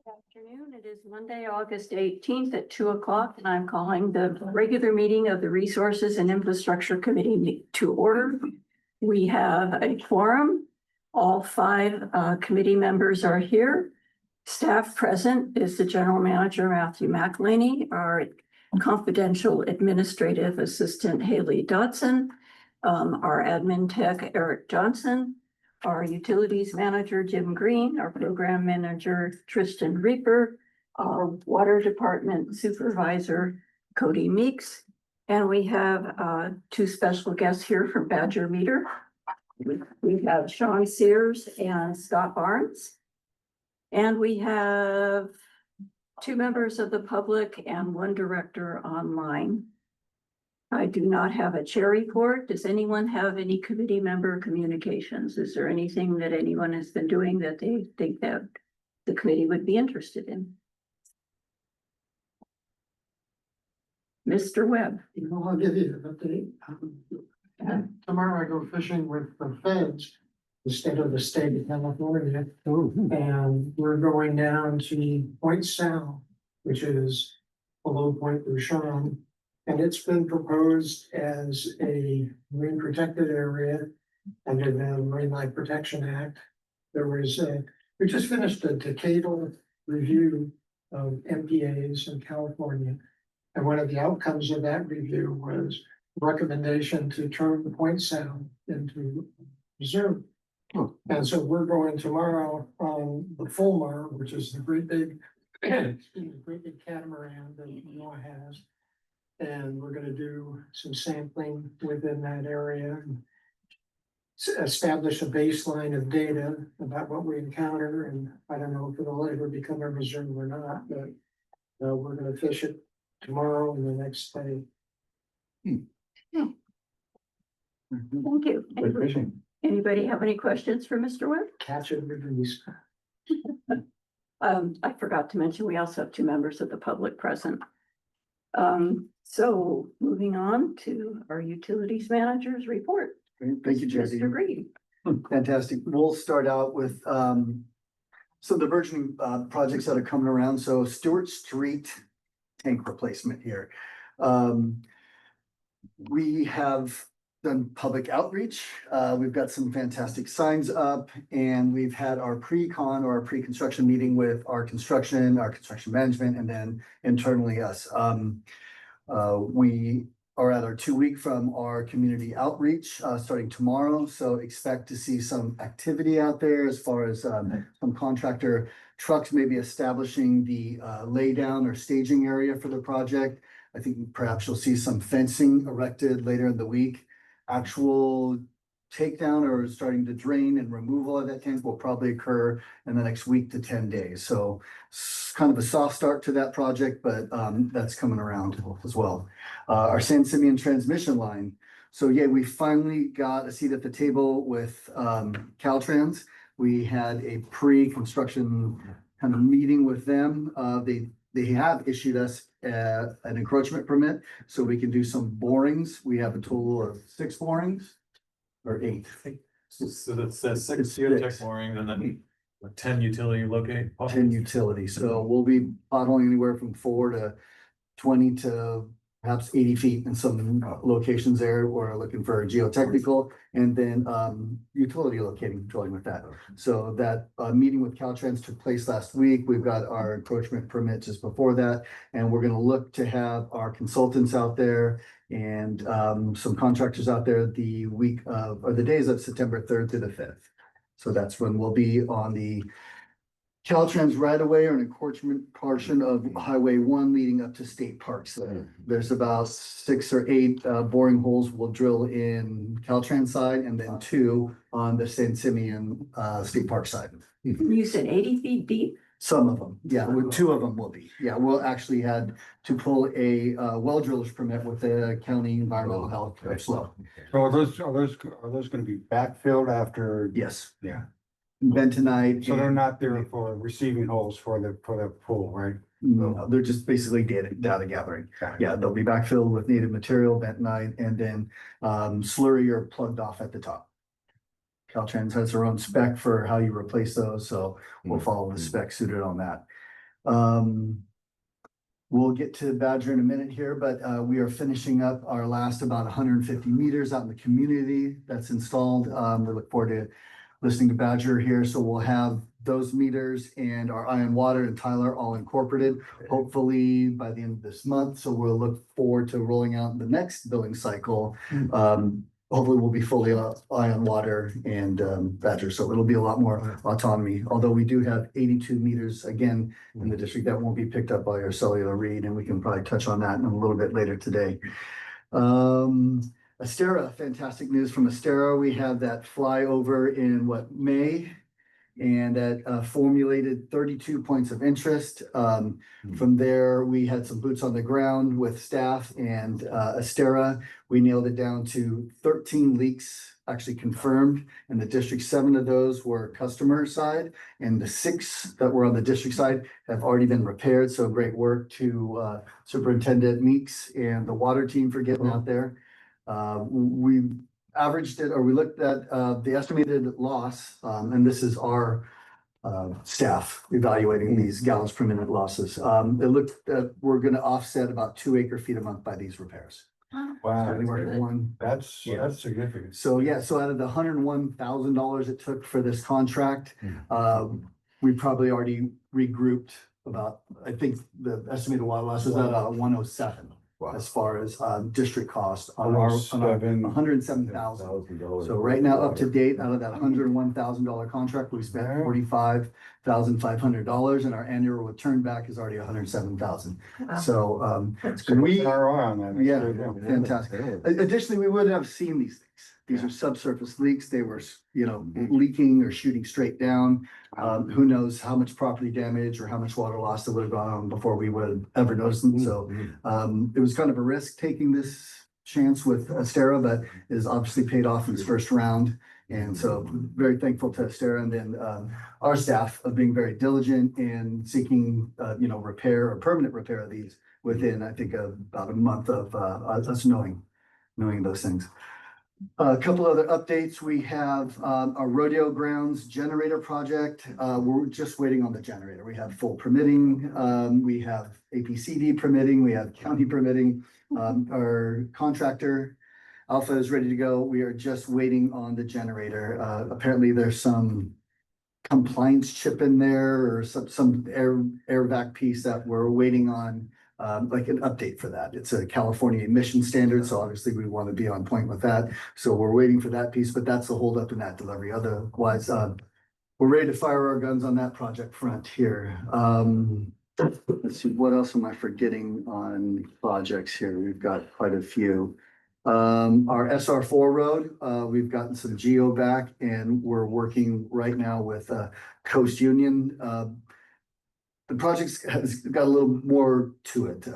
Afternoon. It is Monday, August 18th at 2 o'clock, and I'm calling the regular meeting of the Resources and Infrastructure Committee to order. We have a quorum. All five committee members are here. Staff present is the General Manager, Matthew McElhaney, our confidential administrative assistant, Haley Dodson, our admin tech, Eric Johnson, our utilities manager, Jim Green, our program manager, Tristan Reaper, our water department supervisor, Cody Meeks, and we have two special guests here from Badger Meter. We have Sean Sears and Scott Barnes. And we have two members of the public and one director online. I do not have a chair report. Does anyone have any committee member communications? Is there anything that anyone has been doing that they think that the committee would be interested in? Mr. Webb. I'll give you an update. Tomorrow I go fishing with the feds, the state of California. And we're going down to Point Sal, which is below Point Bouchon. And it's been proposed as a marine protected area under the Marine Life Protection Act. We just finished a decadal review of MPAs in California. And one of the outcomes of that review was recommendation to turn the Point Sound into reserve. And so we're going tomorrow on the Fulmar, which is the great big catamaran that NOAA has. And we're going to do some sampling within that area and establish a baseline of data about what we encounter. And I don't know if it'll ever become a reserve or not, but we're going to fish it tomorrow and the next day. Thank you. Anybody have any questions for Mr. Webb? Catch and release. I forgot to mention, we also have two members of the public present. So moving on to our utilities manager's report. Great. Thank you, Jesse. Mr. Green. Fantastic. We'll start out with some of the burgeoning projects that are coming around. So Stewart Street tank replacement here. We have done public outreach. We've got some fantastic signs up, and we've had our pre-con or our pre-construction meeting with our construction management, and then internally us. We are at our 2 week from our community outreach starting tomorrow. So expect to see some activity out there as far as some contractor trucks maybe establishing the laydown or staging area for the project. I think perhaps you'll see some fencing erected later in the week. Actual takedown or starting to drain and removal of that tank will probably occur in the next week to 10 days. So kind of a soft start to that project, but that's coming around as well. Our San Simeon transmission line. So yeah, we finally got a seat at the table with Caltrans. We had a pre-construction kind of meeting with them. They have issued us an encroachment permit, so we can do some borings. We have a total of 6 borings or 8. So that says 6 It's geotech 6. borings and then 10 utility locate. 10 utilities. So we'll be bottling anywhere from 4 to 20 to perhaps 80 feet in some locations there. We're looking for a geotechnical and then utility locating drilling with that. So that meeting with Caltrans took place last week. We've got our encroachment permit just before that, and we're going to look to have our consultants out there and some contractors out there the week of, or the days of September 3rd to the 5th. So that's when we'll be on the Caltrans right away or an encroachment portion of Highway 1 leading up to state parks. There's about 6 or 8 boring holes we'll drill in Caltrans side and then 2 on the San Simeon State Park side. You said 80 feet deep? Some of them, yeah, 2 of them will be. Yeah, we'll actually had to pull a well driller's permit with the county environmental health. So are those going to be backfilled after? Yes. Yeah. Bentonite. So they're not there for receiving holes for the pool, right? No, they're just basically data gathering. Yeah, they'll be backfilled with native material, bentonite, and then slurry or plugged off at the top. Caltrans has their own spec for how you replace those, so we'll follow the spec suited on that. We'll get to Badger in a minute here, but we are finishing up our last about 150 meters out in the community that's installed. We look forward to listening to Badger here. So we'll have those meters and our iron water and Tyler all incorporated, hopefully by the end of this month. So we'll look forward to rolling out the next billing cycle. Hopefully we'll be fully ion water and Badger, so it'll be a lot more autonomy. Although we do have 82 meters again in the district that won't be picked up by our cellular read, and we can probably touch on that in a little bit later today. Astera, fantastic news from Astera. We have that flyover in May, and that formulated 32 points of interest. From there, we had some boots on the ground with staff and Astera. We nailed it down to 13 leaks actually confirmed in the district. 7 of those were customer side, and the 6 that were on the district side have already been repaired. So great work to Superintendent Meeks and the water team for getting out there. We averaged it, or we looked at the estimated loss, and this is our staff evaluating these gallons per minute losses. It looked at, we're gonna offset about 2 acre-feet a month by these repairs. Wow, That's that's significant. So yeah, so out of the $101,000 it took for this contract, we probably already regrouped about, I think the estimated water loss was at 107. As far as district cost on our $107,000. So right now, up to date, out of that $101,000 contract, we spent $45,500, and our annual return back is already $107,000. So we, yeah, fantastic. Additionally, we wouldn't have seen these things. These are subsurface leaks. They were, leaking or shooting straight down. Who knows how much property damage or how much water loss that would have gone on before we would have ever noticed them. So it was kind of a risk taking this chance with Astera, but it has obviously paid off in its first round. And so very thankful to Astera, and then our staff of being very diligent in seeking, repair or permanent repair of these within, I think, about a month of us knowing those things. A couple other updates. We have our rodeo grounds generator project. We're just waiting on the generator. We have full permitting. We have APCD permitting. We have county permitting. Our contractor Alpha is ready to go. We are just waiting on the generator. Apparently there's some compliance chip in there or some air vac piece that we're waiting on. Like an update for that. It's a California emission standard, so obviously we want to be on point with that. So we're waiting for that piece, but that's the holdup in that delivery. Otherwise, we're ready to fire our guns on that project front here. Let's see, what else am I forgetting on projects here? We've got quite a few. Our SR4 road, we've gotten some geo back, and we're working right now with Coast Union. The project has got a little more to it.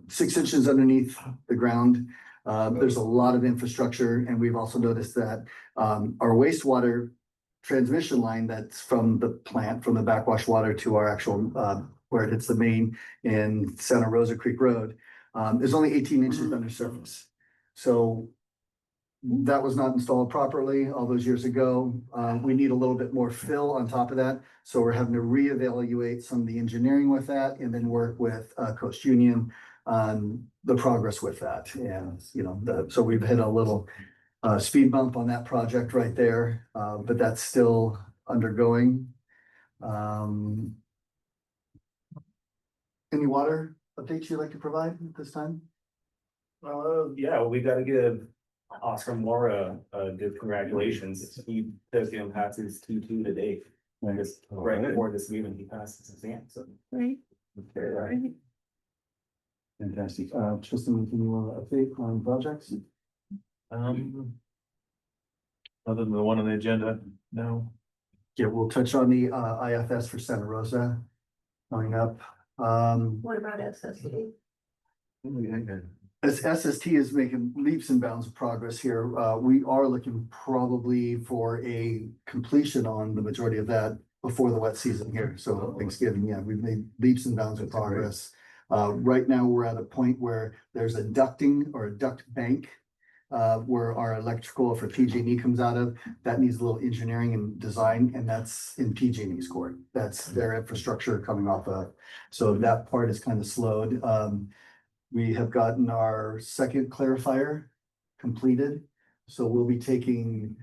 6 inches underneath the ground. There's a lot of infrastructure, and we've also noticed that our wastewater transmission line that's from the plant, from the backwash water to our actual where it hits the main in Santa Rosa Creek Road, is only 18 inches under surface. So that was not installed properly all those years ago. We need a little bit more fill on top of that. So we're having to reevaluate some of the engineering with that, and then work with Coast Union on the progress with that. And, so we've hit a little speed bump on that project right there, but that's still undergoing. Any water updates you'd like to provide at this time? Yeah, we gotta give Oscar Mora good congratulations. He took him past his T2 today. Just right before this meeting, he passed his exam, so. Right. Okay, fantastic. Tristan, can you want to update on projects? Other than the one on the agenda, no. Yeah, we'll touch on the IFS for Santa Rosa coming up. What about SSD? As SST is making leaps and bounds of progress here, we are looking probably for a completion on the majority of that before the wet season here. So Thanksgiving, yeah, we've made leaps and bounds of progress. Right now, we're at a point where there's a ducting or a duct bank where our electrical for PG&E comes out of. That needs a little engineering and design, and that's in PG&E's court. That's their infrastructure coming off of. So that part is kind of slowed. We have gotten our second clarifier completed. So we'll be taking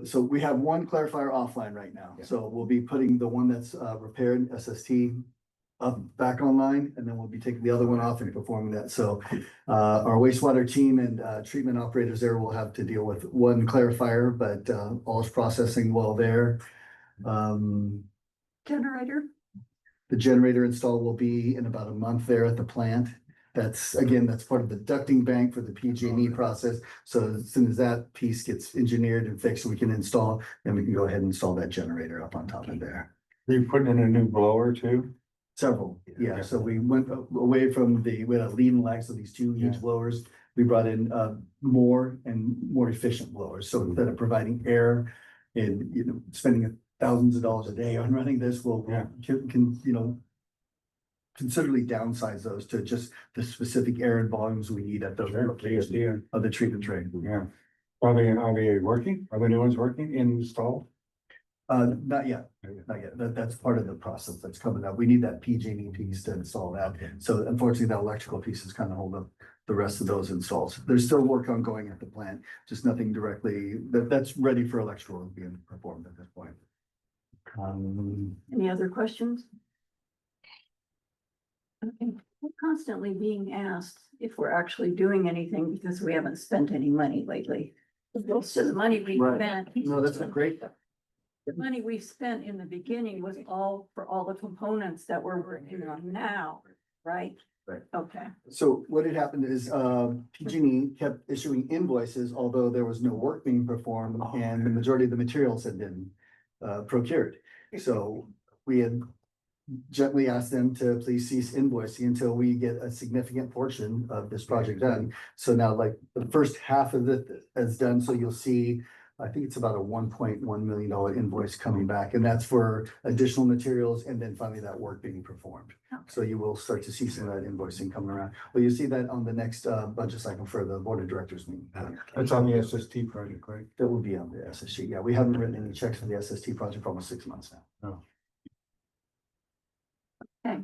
so we have one clarifier offline right now. So we'll be putting the one that's repaired SST up back online, and then we'll be taking the other one off and performing that. So our wastewater team and treatment operators there will have to deal with one clarifier, but all is processing well there. Generator? The generator install will be in about a month there at the plant. That's part of the ducting bank for the PG&E process. So as soon as that piece gets engineered and fixed, we can install, then we can go ahead and install that generator up on top of there. Are you putting in a new blower too? Several, yeah. So we went away from we had a lead and lag, so these two huge blowers. We brought in more and more efficient blowers. So instead of providing air and, spending thousands of dollars a day on running this, we'll can considerably downsize those to just the specific air and volumes we need at those locations CSD. of the treatment train. Yeah. Are they working? Are the new ones working, installed? Not yet, not yet. That's part of the process that's coming up. We need that PG&E piece to install that. So unfortunately, that electrical piece is kind of holding up the rest of those installs. There's still work ongoing at the plant, just nothing directly that's ready for electrical being performed at this point. Any other questions? Okay, we're constantly being asked if we're actually doing anything because we haven't spent any money lately. Most of the money we Right. spent. No, that's a great. The money we spent in the beginning was all for all the components that we're working on now, right? Right. Okay. So what had happened is PG&E kept issuing invoices, although there was no work being performed and the majority of the materials had been procured. So we had gently asked them to please cease invoicing until we get a significant portion of this project done. So now like the first half of it is done. So you'll see, I think it's about a $1.1 million invoice coming back, and that's for additional materials and then finally that work being performed. So you will start to see some of that invoicing coming around. Well, you see that on the next budget cycle for the board of directors meeting. That's on the SST project, right? That will be on the SST. Yeah, we haven't written any checks for the SST project for almost 6 months now. Oh. Okay.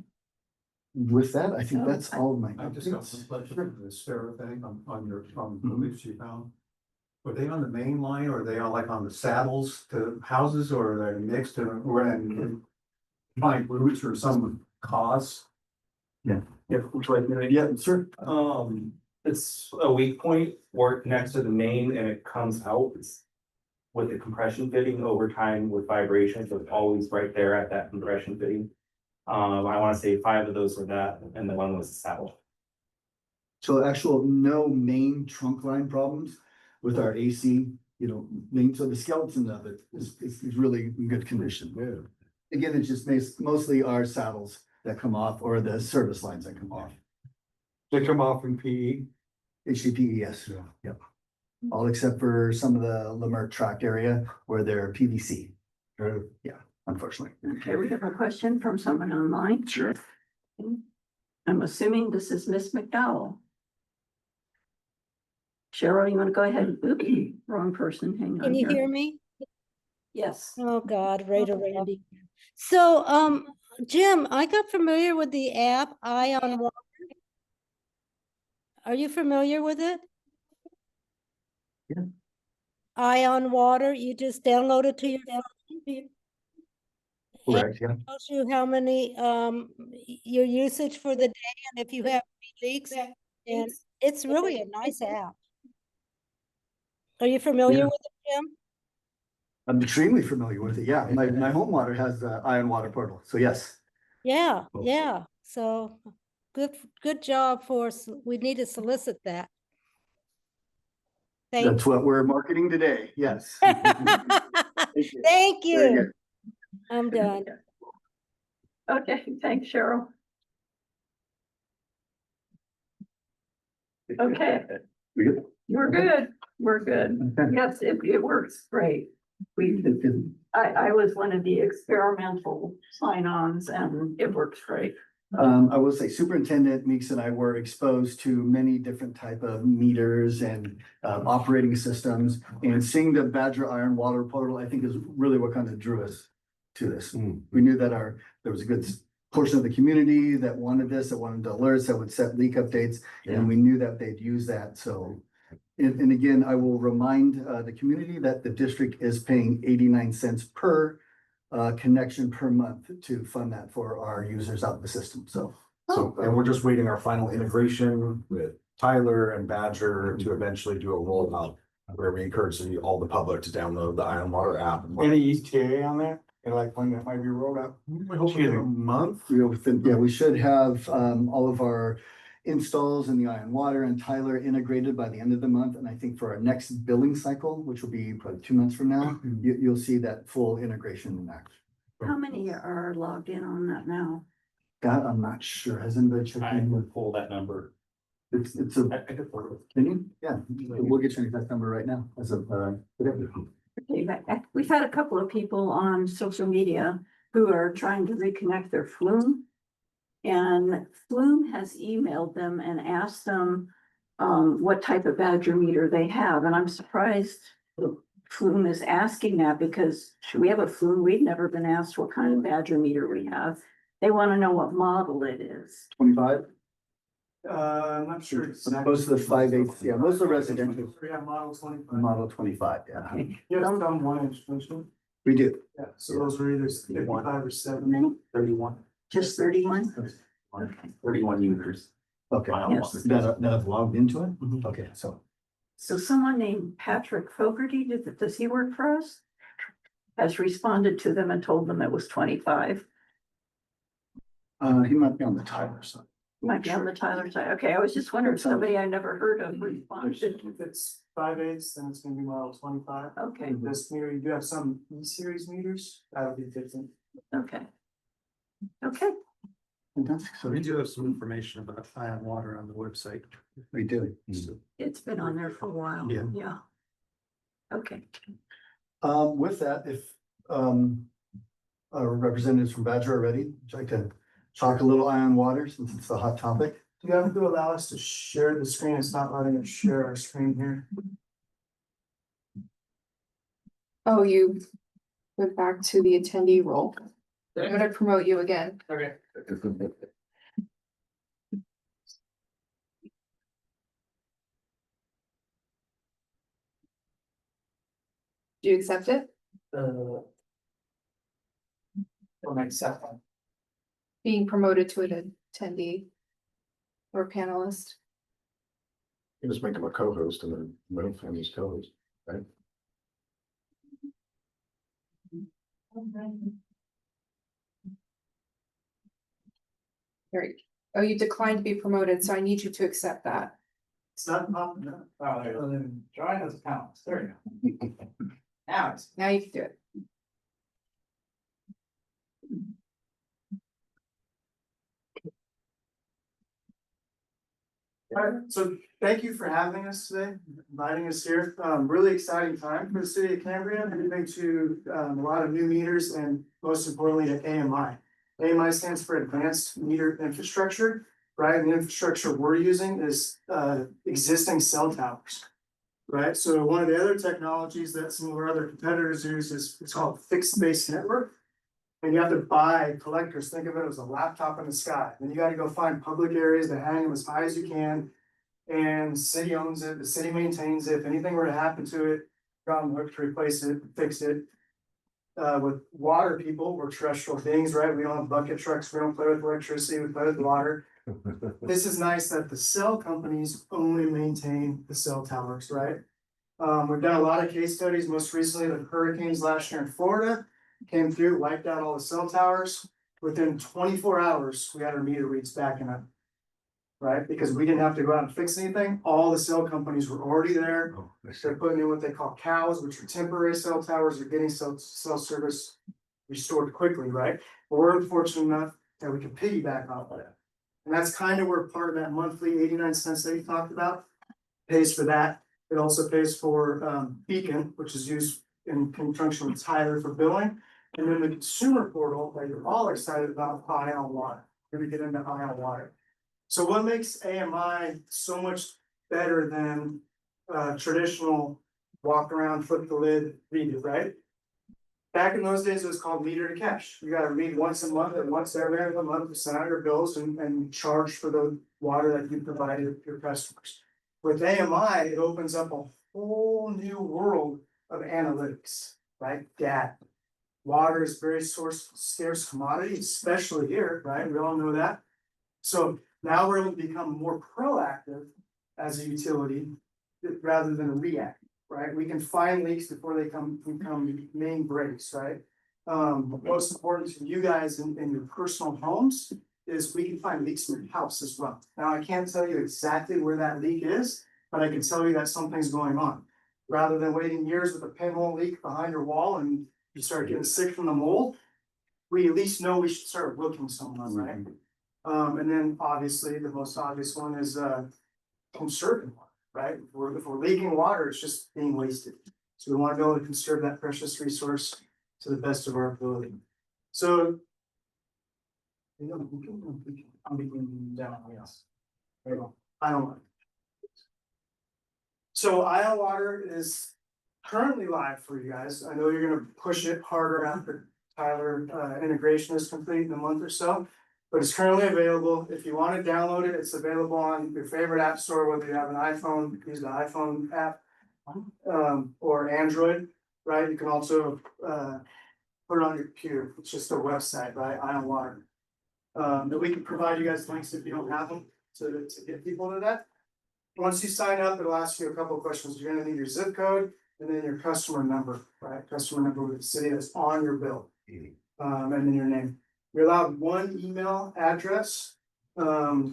With that, I think So that's all of my. I just got updates. some question for the spare thing on your, the leaves you found. Were they on the main line or are they on like on the saddles to houses or are they mixed and find roots or some cause? Yeah, which way can I? Yeah, sure. It's a weak point work next to the main and it comes out. It's with the compression fitting over time with vibration, so it's always right there at that compression fitting. I wanna say 5 of those were that, and the one was the saddle. So no main trunk line problems with our AC, main, so the skeleton of it is really in good condition. Yeah. Again, it's just mostly our saddles that come off or the service lines that come off. They come off in PE? HDPE, yes. Yeah. Yep. All except for some of the Lemert tract area where they're PVC, Good. unfortunately. Okay, we have a question from someone online. Sure. I'm assuming this is Miss McDowell. Cheryl, you want to go ahead? Oops, wrong person, hang on. Can you here. hear me? Yes. Oh, God, Raider Randy. So, Jim, I got familiar with the app Ion Water. Are you familiar with it? Yeah. Ion Water, you just download it to your phone. Correct, yeah. It tells you how many, your usage for the day and if you have any leaks. And it's really a nice app. Are you familiar Yeah. with it, Jim? I'm extremely familiar with it. Yeah, my home water has the Ion Water portal. So yes. Yeah, Cool. yeah. So good job we need to solicit that. Thank That's what we're marketing today. Yes. Thank Very you. good. I'm done. Okay, thanks, Cheryl. Okay, We good? we're good. We're good. Yes, it works great. I was one of the experimental sign-ons and it works great. I will say Superintendent Meeks and I were exposed to many different type of meters and operating systems. And seeing the Badger Iron Water portal, I think is really what kind of drew us to this. We knew that there was a good portion of the community that wanted this, that wanted alerts, that would set leak updates. And we knew that they'd use that, so. And again, I will remind the community that the district is paying 89 cents per connection per month to fund that for our users out of the system, so. So, and we're just waiting our final integration with Tyler and Badger to eventually do a rollout where we encourage all the public to download the Iron Water app. Any ETA on that? And like when that might be rolled out? We hope within a month. We should have all of our installs in the Iron Water and Tyler integrated by the end of the month. And I think for our next billing cycle, which will be probably 2 months from now, you'll see that full integration in action. How many are logged in on that now? That I'm not sure. Has anybody checked I in? would pull that number. It's I could pull it. can you? Yeah, we'll get you an exact number right now as of today. Okay, we've had a couple of people on social media who are trying to reconnect their Flume. And Flume has emailed them and asked them what type of Badger meter they have, and I'm surprised Flume is asking that because we have a Flume, we've never been asked what kind of Badger meter we have. They want to know what model it is. 25? I'm not sure. Most of the 5/8, yeah, most of the residential We have model 25. model 25, yeah. Okay. You have some 1-inch, don't you? We do. Yeah, so those are either 55 or 70. 31. Just 31? 31 users. Okay. Yes. That have logged into it? Okay, so. So someone named Patrick Fogarty, does he work for us? Has responded to them and told them it was 25. He might be on the Tyler side. Might be on the Tyler side. Okay, I was just wondering, somebody I never heard of responded. If it's 5/8, then it's gonna be model 25. Okay, This meter, you do have some E-series meters, that'll be different. okay. Okay, Fantastic. So We do have some information about Iron Water on the website. we do. it's been on there for a while. Yeah. Yeah. Okay, With that, if our representatives from Badger are ready, would you like to talk a little Iron Water since it's the hot topic? Do you have to allow us to share the screen? It's not letting us share our screen here. Oh, you went back to the attendee role. I'm gonna promote you again. Okay. Do you accept it? Or accept one. Being promoted to an attendee or panelist? You just make him a co-host and then move him as co-host, right? Right. Oh, you declined to be promoted, so I need you to accept that. It's not popping up. Oh, there. Then join as accounts. There you go. Now it's. Now you can do it. All right, so thank you for having us today, inviting us here. Really exciting time for the city of Cambria, moving to a lot of new meters and most importantly to AMI. AMI stands for Advanced Meter Infrastructure, right? And the infrastructure we're using is existing cell towers. Right, so one of the other technologies that some of our other competitors use is it's called fixed base network. And you have to buy collectors, think of it as a laptop in the sky, then you gotta go find public areas to hang them as high as you can. And city owns it, the city maintains it, if anything were to happen to it, come look to replace it, fix it. With water people, we're terrestrial beings, right? We don't have bucket trucks, we don't play with electricity, we play with water. This is nice that the cell companies only maintain the cell towers, right? We've done a lot of case studies, most recently the hurricanes last year in Florida. Came through, wiped out all the cell towers. Within 24 hours, we had our meter reads backing up. Right, because we didn't have to go out and fix anything, all the cell companies were already there. They're putting in what they call cows, which are temporary cell towers, or getting cell service restored quickly, right? But we're fortunate enough that we can piggyback off of that. And that's kind of where part of that monthly 89 cents that you talked about pays for that. It also pays for Beacon, which is used in conjunction with Tyler for billing. And then the consumer portal that you're all excited about, Iron Water. gonna get into ion water. So what makes AMI so much better than traditional walk around, flip the lid, read it, right? Back in those days, it was called meter to cash. You gotta read once a month and once every other month to send out your bills and charge for the water that you provided your customers. With AMI, it opens up a whole new world of analytics, right? Data. Water is very scarce commodity, especially here, right? We all know that. So now we're able to become more proactive as a utility rather than reactive, right? We can find leaks before they become main breaks, right? Most important to you guys in your personal homes is we can find leaks in your house as well. Now, I can't tell you exactly where that leak is, but I can tell you that something's going on. Rather than waiting years with a pinhole leak behind your wall and you start getting sick from the mold, we at least know we should start looking somewhere, right? And then obviously the most obvious one is conserving water, right? If we're leaking water, it's just being wasted. So we want to be able to conserve that precious resource to the best of our ability. So I'm beginning down, yes. There you go. Ion water. So ion water is currently live for you guys. I know you're gonna push it harder after Tyler integration is complete in a month or so. But it's currently available. If you want to download it, it's available on your favorite app store, whether you have an iPhone, use the iPhone app, or Android, right? You can also put it on your computer. It's just a website, right? Ion Water. That we can provide you guys links if you don't have them to get people to that. Once you sign up, it'll ask you a couple of questions. You're gonna need your zip code and then your customer number, right? Customer number with the city that's on your bill. And then your name. You're allowed one email address for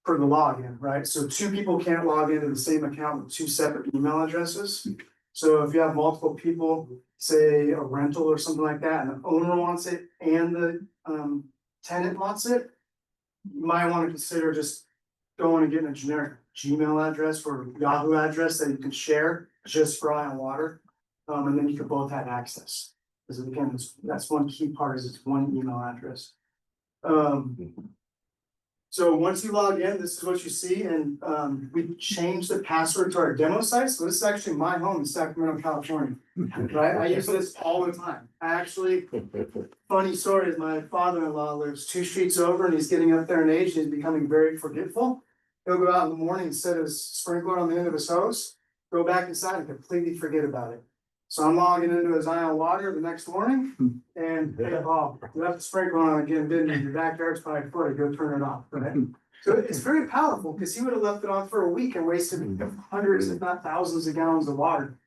the login, right? So two people can't log into the same account with two separate email addresses. So if you have multiple people, say a rental or something like that, and the owner wants it and the tenant wants it, you might want to consider just going and getting a generic Gmail address or Yahoo address that you can share just for Ion Water. And then you can both have access. Because again, that's one key part is it's one email address. So once you log in, this is what you see, and we changed the password to our demo site. So this is actually my home in Sacramento, California. Right? I use this all the time. Funny story is my father-in-law lives 2 streets over and he's getting up there in age and he's becoming very forgetful. He'll go out in the morning and set his sprinkler on the end of his hose, go back inside and completely forget about it. So I'm logging into his Ion Water the next morning and hey, Bob, you left the sprinkler on again, didn't you? Your backyard's 5 foot, go turn it off, right? So it's very powerful because he would have left it on for a week and wasted hundreds, if not thousands of gallons of water.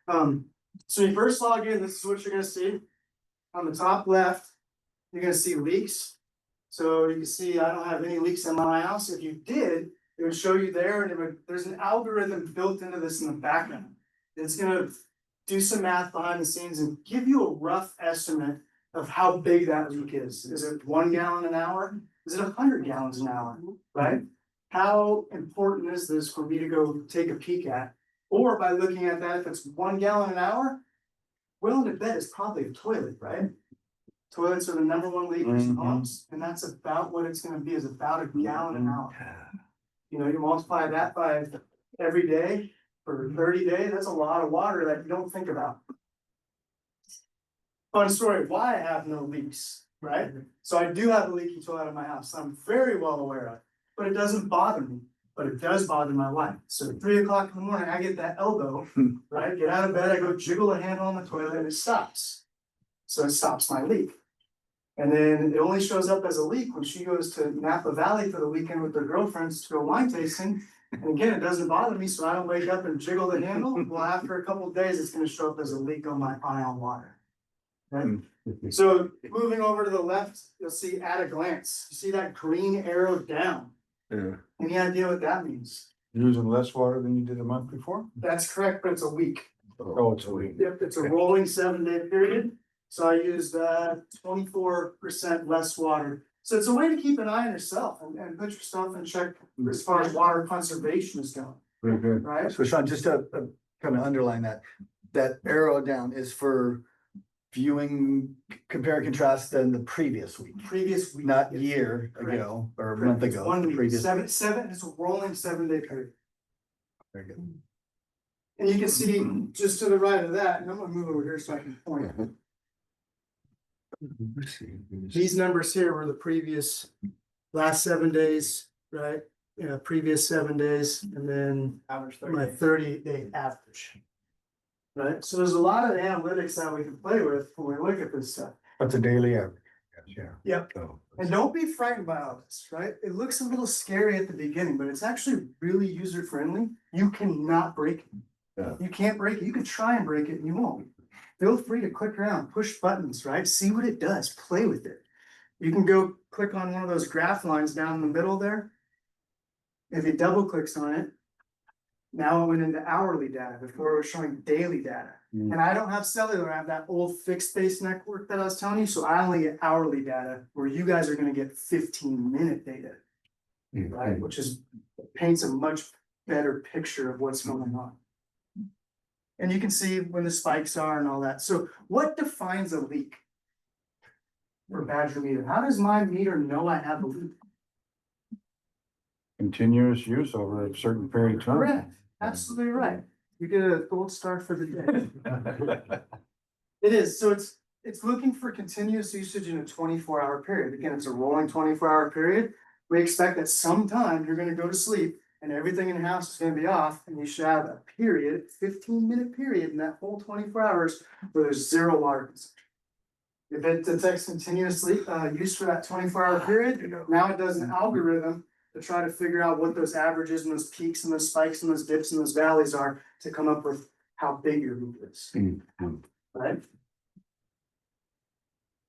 So you first log in, this is what you're gonna see. On the top left, you're gonna see leaks. So you can see I don't have any leaks in my house. If you did, it would show you there and there's an algorithm built into this in the background. It's gonna do some math behind the scenes and give you a rough estimate of how big that leak is. Is it 1 gallon an hour? Is it 100 gallons an hour, right? How important is this for me to go take a peek at? Or by looking at that, if it's 1 gallon an hour, well, to bet it's probably a toilet, right? Toilets are the #1 leakers in homes, and that's about what it's gonna be, is about 1 gallon an hour. You know, you multiply that by every day for 30 days, that's a lot of water that you don't think about. Fun story, why I have no leaks, right? So I do have a leaky toilet in my house, I'm very well aware of, but it doesn't bother me, but it does bother my wife. So at 3 o'clock in the morning, I get that elbow, right? Get out of bed, I go jiggle the handle on the toilet and it stops. So it stops my leak. And then it only shows up as a leak when she goes to Napa Valley for the weekend with her girlfriends to go wine tasting. And again, it doesn't bother me, so I don't wake up and jiggle the handle. Well, after a couple of days, it's gonna show up as a leak on my Ion Water. Okay? So moving over to the left, you'll see at a glance, you see that green arrow down. Yeah. Any idea what that means? Using less water than you did a month before? That's correct, but it's a week. Oh, it's a week. Yep, it's a rolling 7-day period. So I used 24% less water. So it's a way to keep an eye on yourself and put yourself in check as far as water conservation is going, Very good. right? So Sean, just to kind of underline that, that arrow down is for viewing, compare and contrast than the previous week, Previous week. not yes. year Correct. ago or a Correct. month It's ago. 1 the week, previous. seven, it's a rolling 7-day period. Very good. And you can see just to the right of that, and I'm gonna move over here so I can point. These numbers here were the previous last 7 days, right? Yeah, previous 7 days, and then Average my 30-day average. Right, so there's a lot of analytics that we can play with when we look at this stuff. That's a daily average. Yeah. Yep. So, And don't be frightened by all this, right? It looks a little scary at the beginning, but it's actually really user friendly. You cannot break it. Yeah. You can't break it. You can try and break it and you won't. Feel free to click around, push buttons, right? See what it does, play with it. You can go click on one of those graph lines down in the middle there. If he double clicks on it, now it went into hourly data. Before it was showing daily data. Mm. And I don't have cellular, I have that old fixed base network that I was telling you, so I only get hourly data, where you guys are gonna get 15-minute data. Right, which is, paints a much better picture of what's going on. And you can see when the spikes are and all that. So what defines a leak? For Badger meter, how does my meter know I have a leak? Continuous use over a certain period of time. Correct, absolutely right. You get a gold star for the day. It is, so it's looking for continuous usage in a 24-hour period. Again, it's a rolling 24-hour period. We expect that sometime you're gonna go to sleep and everything in the house is gonna be off, and you should have a period, 15-minute period in that whole 24 hours where there's 0 water consumption. If it detects continuously use for that 24-hour period, now it does an algorithm to try to figure out what those averages and those peaks and those spikes and those dips and those valleys are to come up with how big your loop is. Right?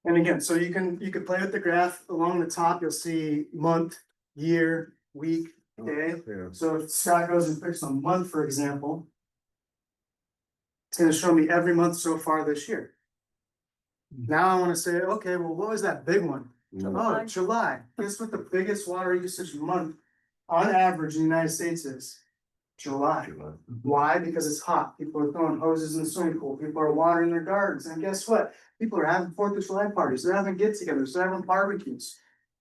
And again, so you can play with the graph. Along the top, you'll see month, year, week, day. Yeah. So if Scott goes and picks a month, for example, it's gonna show me every month so far this year. Now I wanna say, okay, well, what was that big one? Oh, July. Guess what the biggest water usage month on average in the United States is? July. Why? Because it's hot. People are throwing hoses in the swimming pool. People are watering their gardens. And guess what? People are having 4th of July parties. They're having get-togethers. They're having barbecues.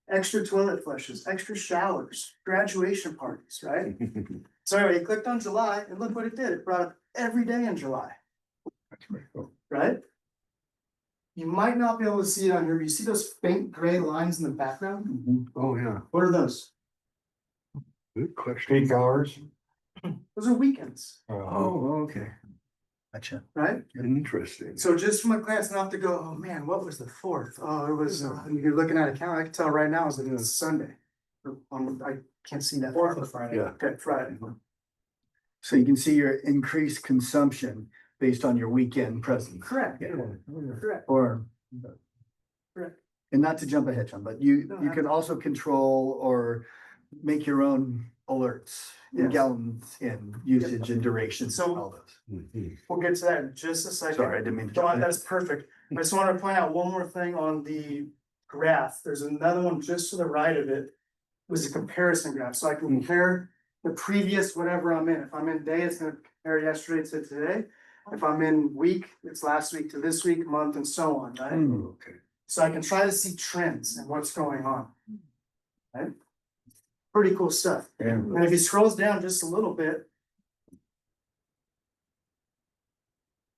Extra toilet flushes, extra showers, graduation parties, right? So anyway, he clicked on July and look what it did. It brought up every day in July, That's pretty cool. right? You might not be able to see it on here, but you see those faint gray lines in the background? Oh, yeah. What are those? Good question. Peak hours. Those are weekends, Oh, okay. Gotcha. right? interesting. So just from a glance, not to go, oh man, what was the 4th? Oh, it was, you're looking at a calendar, I can tell right now is that it's Sunday. I can't see that. 4th of Friday. Yeah. Okay, Friday. So you can see your increased consumption based on your weekend presence. Correct. Yeah. Correct. Or. Correct. And not to jump ahead, John, but you can also control or make your own alerts. Yes. Gallons in usage and duration. So- all those. We'll get to that in just a second. Sorry, I didn't mean to. John, that's perfect. I just wanted to point out one more thing on the graph. There's another one just to the right of it. It was a comparison graph, so I can compare the previous whatever I'm in. If I'm in day, it's gonna compare yesterday to today. If I'm in week, it's last week to this week, month, and so on, right? Okay. So I can try to see trends and what's going on. Right? Pretty cool stuff. And And if he scrolls down just a little bit,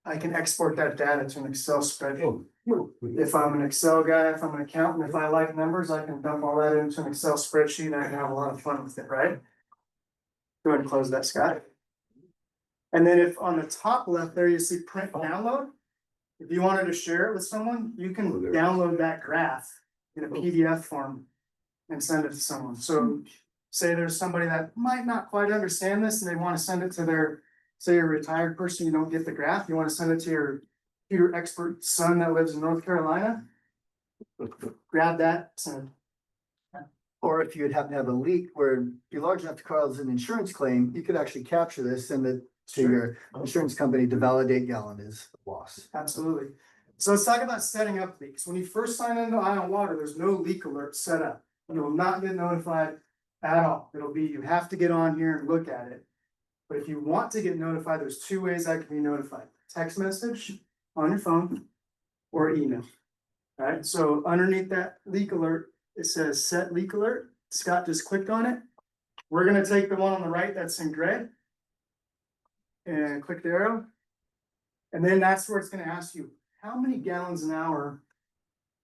I can export that data to an Excel spreadsheet. If I'm an Excel guy, if I'm an accountant, if I like numbers, I can dump all that into an Excel spreadsheet and I can have a lot of fun with it, right? Go ahead and close that, Scott. And then if on the top left there, you see print download. If you wanted to share it with someone, you can download that graph in a PDF form and send it to someone. So say there's somebody that might not quite understand this and they want to send it to their, say you're a retired person, you don't get the graph, you want to send it to your computer expert son that lives in North Carolina. Grab that, send it. Or if you'd happen to have a leak where you're large enough to cause an insurance claim, you could actually capture this, send it to your insurance company to validate gallon is loss. Absolutely. So let's talk about setting up leaks. When you first sign into Ion Water, there's no leak alert set up. You will not get notified at all. It'll be, you have to get on here and look at it. But if you want to get notified, there's 2 ways I can be notified. Text message on your phone or email. Right, so underneath that leak alert, it says set leak alert. Scott just clicked on it. We're gonna take the one on the right that's in gray. And click the arrow. And then that's where it's gonna ask you, how many gallons an hour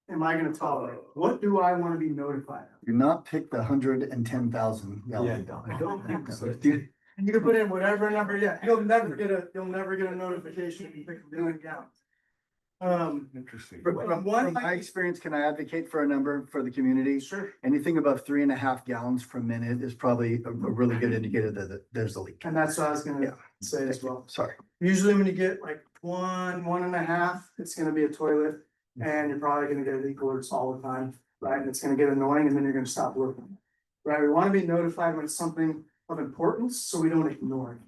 am I gonna tolerate? What do I wanna be notified of? Do not pick the 110,000. I don't think so. Do- You can put in whatever number, yeah, you'll never get a notification if you pick a million gallons. Interesting. From my experience, can I advocate for a number for the community? Sure. Anything above 3.5 gallons per minute is probably a really good indicator that there's a leak. And that's what I was Yeah. gonna say as well. Sorry. Usually when you get like 1.5, it's gonna be a toilet. And you're probably gonna get leak alerts all the time, right? And it's gonna get annoying and then you're gonna stop working. Right? We wanna be notified when it's something of importance, so we don't ignore it.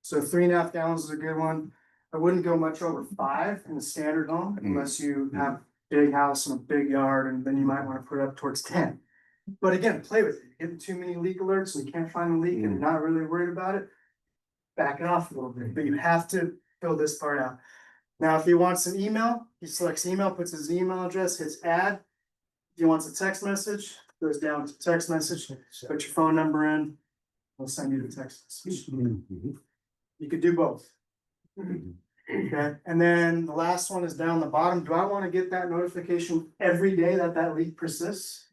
So 3.5 gallons is a good one. I wouldn't go much over 5 in the standard home unless you have a big house and a big yard, and then you might wanna put it up towards 10. But again, play with it. Getting too many leak alerts and you can't find the leak and you're not really worried about it. Back it off a little bit, but you have to fill this part out. Now, if he wants an email, he selects email, puts his email address, hits add. If he wants a text message, goes down to text message, put your phone number in. We'll send you the text message. You could do both. Okay, and then the last one is down the bottom. Do I want to get that notification every day that that leak persists?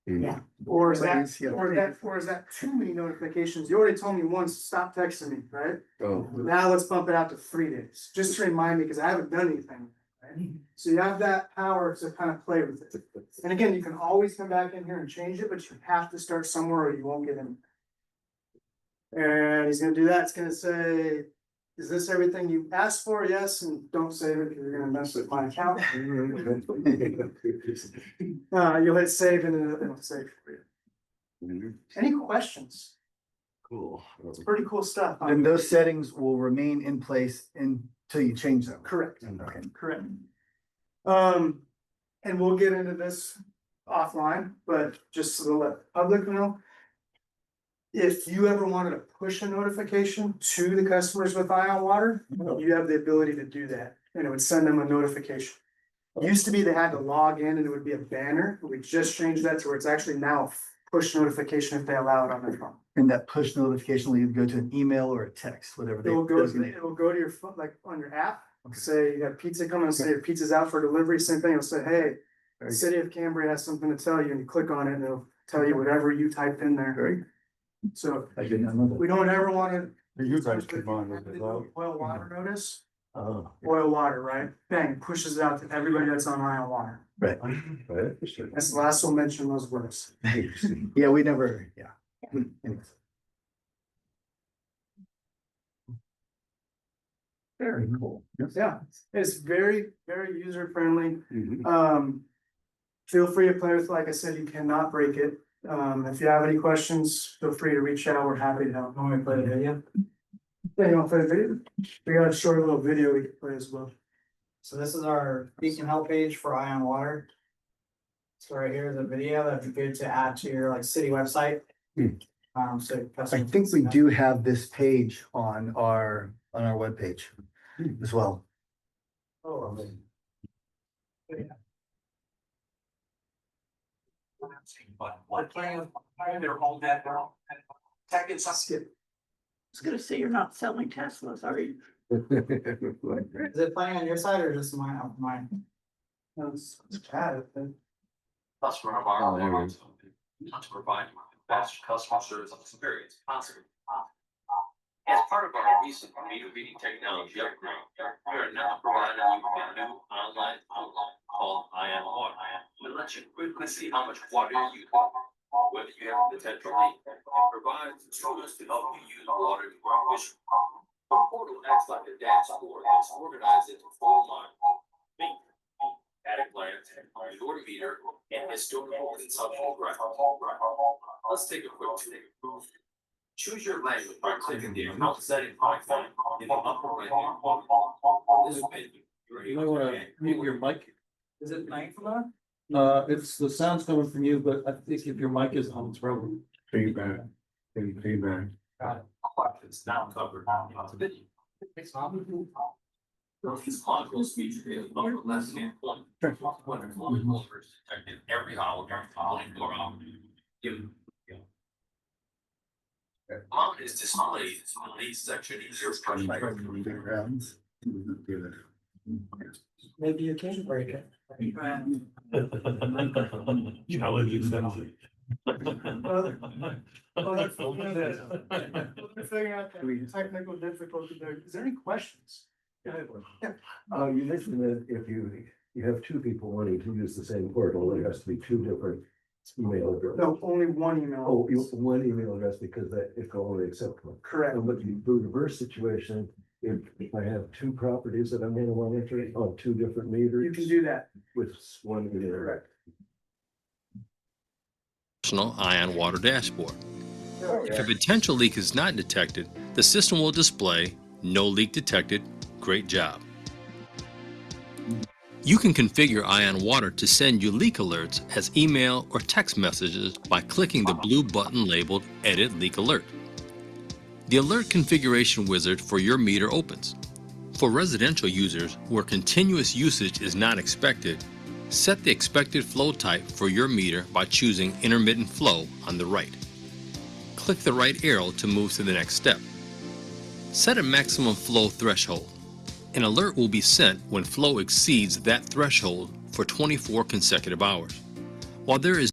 Yeah. Or is that, Please, yeah. or is that too many notifications? You already told me once, stop texting me, right? Oh. Now let's bump it out to 3 days, just to remind me, because I haven't done anything. Right? So you have that power to kind of play with it. And again, you can always come back in here and change it, but you have to start somewhere or you won't get in. And he's gonna do that. It's gonna say, is this everything you asked for? Yes, and don't save it because you're gonna mess with my account. You'll hit save and it'll save for you. Any questions? Cool. It's pretty cool stuff. And those settings will remain in place until you change them. Correct, Okay. correct. And we'll get into this offline, but just to let the public know. If you ever wanted to push a notification to the customers with ion water, you have the ability to do that, and it would send them a notification. It used to be they had to log in and it would be a banner, but we just changed that to where it's actually now a push notification if they allow it on their phone. And that push notification will either go to an email or a text, whatever they designate. It will go to your phone, like on your app, Okay. say you got pizza coming, say your pizza's out for delivery, same thing, it'll say, hey, the city of Cambria has something to tell you, and you click on it and it'll tell you whatever you typed in there. Very, So I did not know that. we don't ever wanna. You guys could monitor that. Oil water notice, Oh, oil water, right? Bang, it pushes it out to everybody that's on oil water. right. That's the last one mention those words. Yeah, we never, yeah. Anyways. Very cool. Yeah, it's very, very user friendly. Mhm. Feel free to play with, like I said, you cannot break it. If you have any questions, feel free to reach out. We're happy to help. Want me to play the video? Yeah, you want to play the video? We got a short little video we can play as well. So this is our Beacon Help page for Ion Water. So right here is a video that'd be good to add to your like city website. So I think we do have this page on our webpage as well. Oh, But what plan, they're all that girl. Tech and Skip. I was gonna say, you're not selling Teslas, are you? is it playing on your side or just mine? It's bad. Customer environment, to provide you with the best customer service experience possible. As part of our recent meter reading technology upgrade, we are now providing you with a new online called Ion Water. It lets you quickly see how much water you use, whether you have a potential leak, and provides tools to help you use water more efficiently. The portal acts like a dashboard that's organized into 4 lines: at a glance, your meter, and historical consumption record. Let's take a quick tour. Choose your language by clicking the account setting icon in the upper right hand corner. This menu, You might wanna mute your mic. Is it playing from that? It's, the sound's coming from you, but I think if your mic is on, it's probably. Feedback. Feedback. Got it. It's now covered in the video. It's not. These clogged speeds are less than 1.200 milliliters detected every hour during 24 hours. Amount is displayed on the section user perspective. Maybe you can break it. Challenges them. Well, that's we're figuring out the technical difficulty there. Is there any questions? You mentioned that if you have two people wanting to use the same portal, there has to be two different email addresses. No, only one email. Oh, one email address because that it can only accept one. Correct. But the reverse situation, if I have two properties that I'm gonna monitor on two different meters. You can do that. With one email. Correct. Personal ion water dashboard. If a potential leak is not detected, the system will display no leak detected. Great job. You can configure Ion Water to send you leak alerts as email or text messages by clicking the blue button labeled Edit Leak Alert. The alert configuration wizard for your meter opens. For residential users where continuous usage is not expected, set the expected flow type for your meter by choosing intermittent flow on the right. Click the right arrow to move to the next step. Set a maximum flow threshold. An alert will be sent when flow exceeds that threshold for 24 consecutive hours. While there is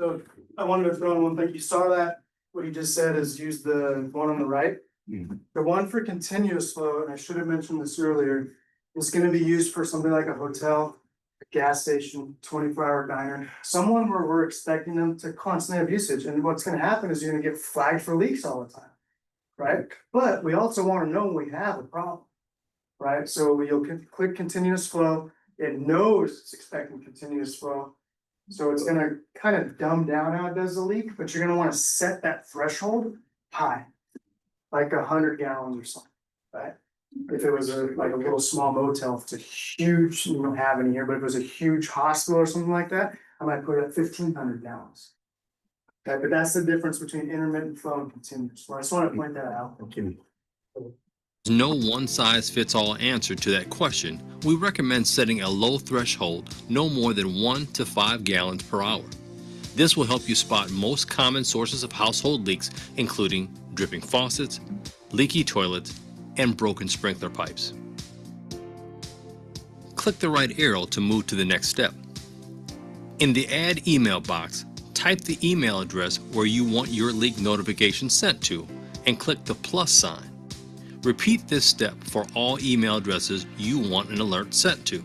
So I wanted to throw in one thing. You saw that, what you just said is use the one on the right. The one for continuous flow, and I should have mentioned this earlier, is gonna be used for something like a hotel, a gas station, 24-hour diner, someone where we're expecting them to constantly have usage. And what's gonna happen is you're gonna get flagged for leaks all the time. Right? But we also wanna know when we have a problem. Right? So you'll click continuous flow, it knows it's expecting continuous flow. So it's gonna kind of dumb down how it does the leak, but you're gonna wanna set that threshold high. Like 100 gallons or something, right? If it was like a little small motel, if it's a huge, you don't have any here, but if it was a huge hospital or something like that, I might put it at 1,500 gallons. Okay, but that's the difference between intermittent flow and continuous flow. I just want to point that out. no one-size-fits-all answer to that question, we recommend setting a low threshold, no more than 1 to 5 gallons per hour. This will help you spot most common sources of household leaks, including dripping faucets, leaky toilets, and broken sprinkler pipes. Click the right arrow to move to the next step. In the Add Email box, type the email address where you want your leak notification sent to, and click the plus sign. Repeat this step for all email addresses you want an alert sent to.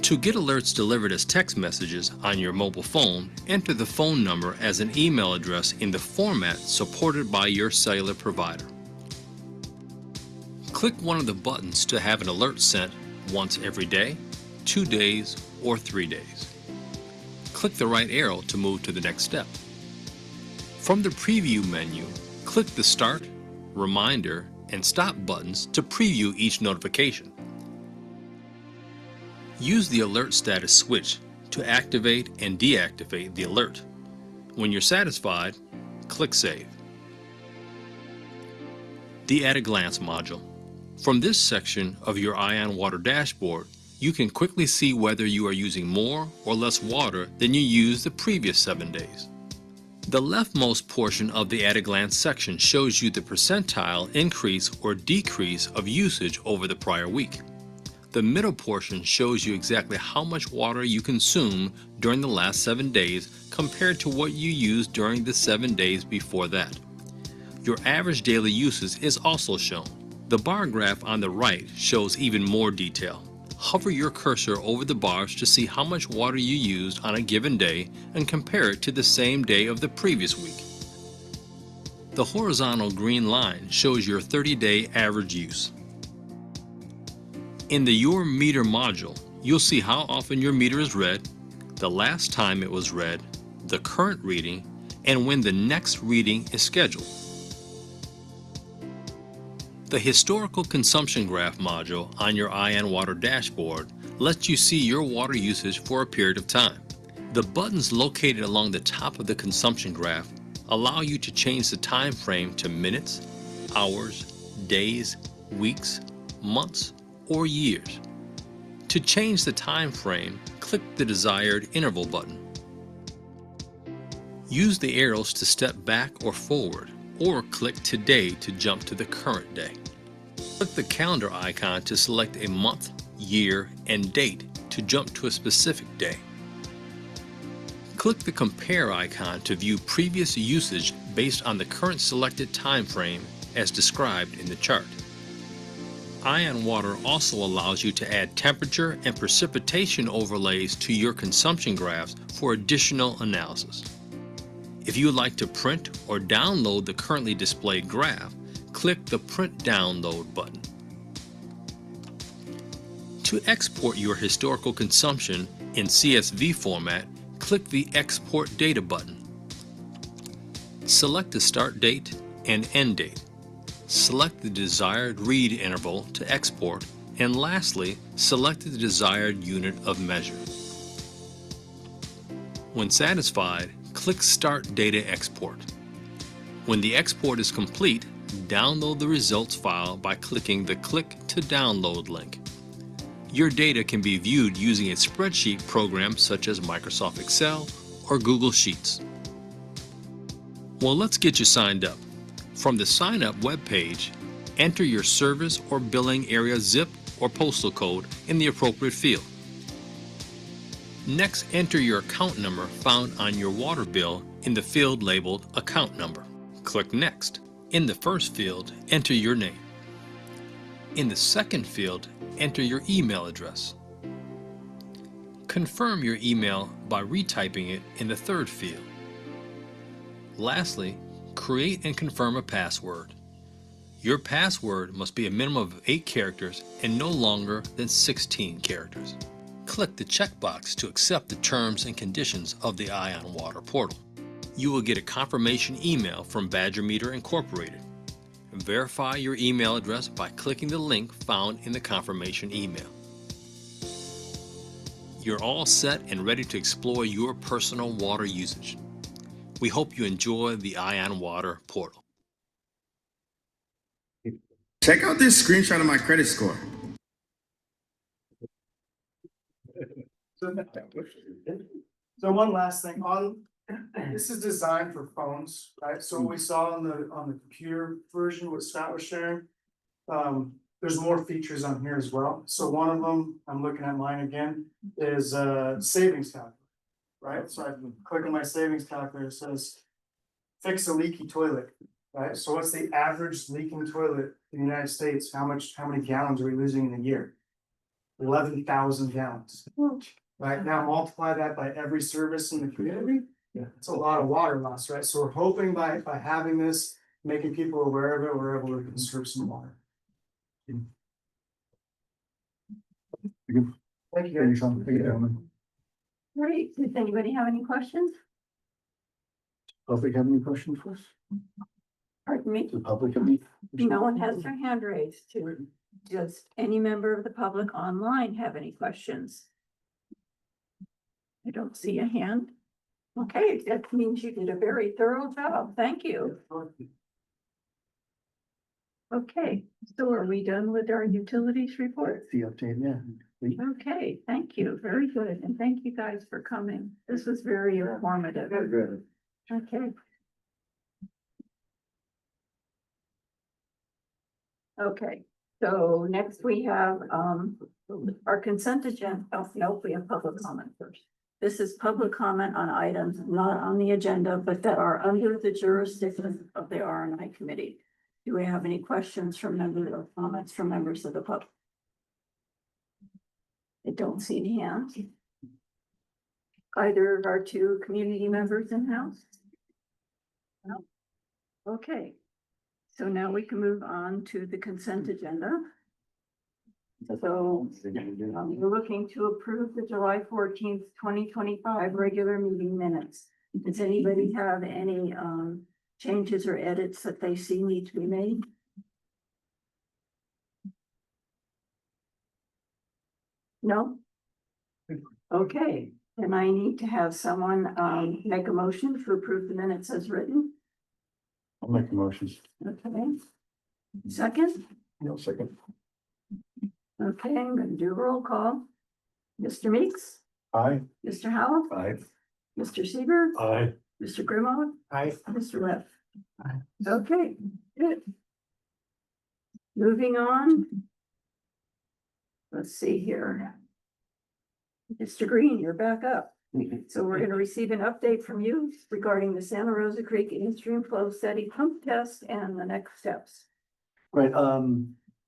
To get alerts delivered as text messages on your mobile phone, enter the phone number as an email address in the format supported by your cellular provider. Click one of the buttons to have an alert sent once every day, 2 days, or 3 days. Click the right arrow to move to the next step. From the Preview menu, click the Start, Reminder, and Stop buttons to preview each notification. Use the Alert Status switch to activate and deactivate the alert. When you're satisfied, click Save. The At a Glance module. From this section of your Ion Water dashboard, you can quickly see whether you are using more or less water than you used the previous 7 days. The leftmost portion of the At a Glance section shows you the percentile increase or decrease of usage over the prior week. The middle portion shows you exactly how much water you consumed during the last 7 days compared to what you used during the 7 days before that. Your average daily usage is also shown. The bar graph on the right shows even more detail. Hover your cursor over the bars to see how much water you used on a given day and compare it to the same day of the previous week. The horizontal green line shows your 30-day average use. In the Your Meter module, you'll see how often your meter is read, the last time it was read, the current reading, and when the next reading is scheduled. The Historical Consumption Graph module on your Ion Water dashboard lets you see your water usage for a period of time. The buttons located along the top of the consumption graph allow you to change the time frame to minutes, hours, days, weeks, months, or years. To change the time frame, click the desired interval button. Use the arrows to step back or forward, or click Today to jump to the current day. Click the calendar icon to select a month, year, and date to jump to a specific day. Click the Compare icon to view previous usage based on the current selected time frame as described in the chart. Ion Water also allows you to add temperature and precipitation overlays to your consumption graphs for additional analysis. If you would like to print or download the currently displayed graph, click the Print Download button. To export your historical consumption in CSV format, click the Export Data button. Select the start date and end date. Select the desired read interval to export, and lastly, select the desired unit of measure. When satisfied, click Start Data Export. When the export is complete, download the results file by clicking the Click to Download link. Your data can be viewed using a spreadsheet program such as Microsoft Excel or Google Sheets. Well, let's get you signed up. From the Sign Up webpage, enter your service or billing area zip or postal code in the appropriate field. Next, enter your account number found on your water bill in the field labeled Account Number. Click Next. In the first field, enter your name. In the second field, enter your email address. Confirm your email by retyping it in the third field. Lastly, create and confirm a password. Your password must be a minimum of 8 characters and no longer than 16 characters. Click the checkbox to accept the terms and conditions of the Ion Water portal. You will get a confirmation email from Badger Meter Incorporated. Verify your email address by clicking the link found in the confirmation email. You're all set and ready to explore your personal water usage. We hope you enjoy the Ion Water portal. Check out this screenshot of my credit score. So one last thing this is designed for phones, right? So what we saw on the computer version, what Scott was sharing. There's more features on here as well. So one of them, I'm looking at mine again, is savings calculator, right? So I can click on my savings calculator, it says fix a leaky toilet, right? So what's the average leaking toilet in the United States? How many gallons are we losing in a year? 11,000 gallons. Right, now multiply that by every service in the community. Yeah, it's a lot of water loss, right? So we're hoping by having this, making people aware of it, we're able to conserve some water. Thank you, Sean. Thank you, gentlemen. Great. Does anybody have any questions? Public have any questions for us? Pardon me? The public have any? No one has their hand raised. Does any member of the public online have any questions? I don't see a hand. Okay, that means you did a very thorough job. Thank you. Okay, so are we done with our utilities report? The update, yeah. Okay, thank you. Very good. And thank you guys for coming. This was very informative. Okay. Okay, so next we have our consent agenda. Oh, no, we have public comment first. This is public comment on items not on the agenda, but that are under the jurisdiction of the R&I committee. Do we have any questions from members or comments from members of the public? I don't see any hands. Either of our two community members in house? No. Okay. So now we can move on to the consent agenda. So we're looking to approve the July 14th, 2025 regular meeting minutes. Does anybody have any changes or edits that they see need to be made? No? Okay, then I need to have someone make a motion to approve the minutes as written. I'll make the motion. Okay. Second? No second. Okay, I'm gonna do a roll call. Mr. Meeks, Aye. Mr. Howell, Aye. Mr. Seaver, Aye. Mr. Grimmo, Aye. Mr. Webb. Okay, good. Moving on. Let's see here. Mr. Green, you're back up. So we're gonna receive an update from you regarding the Santa Rosa Creek in-stream flow study pump test and the next steps. Right,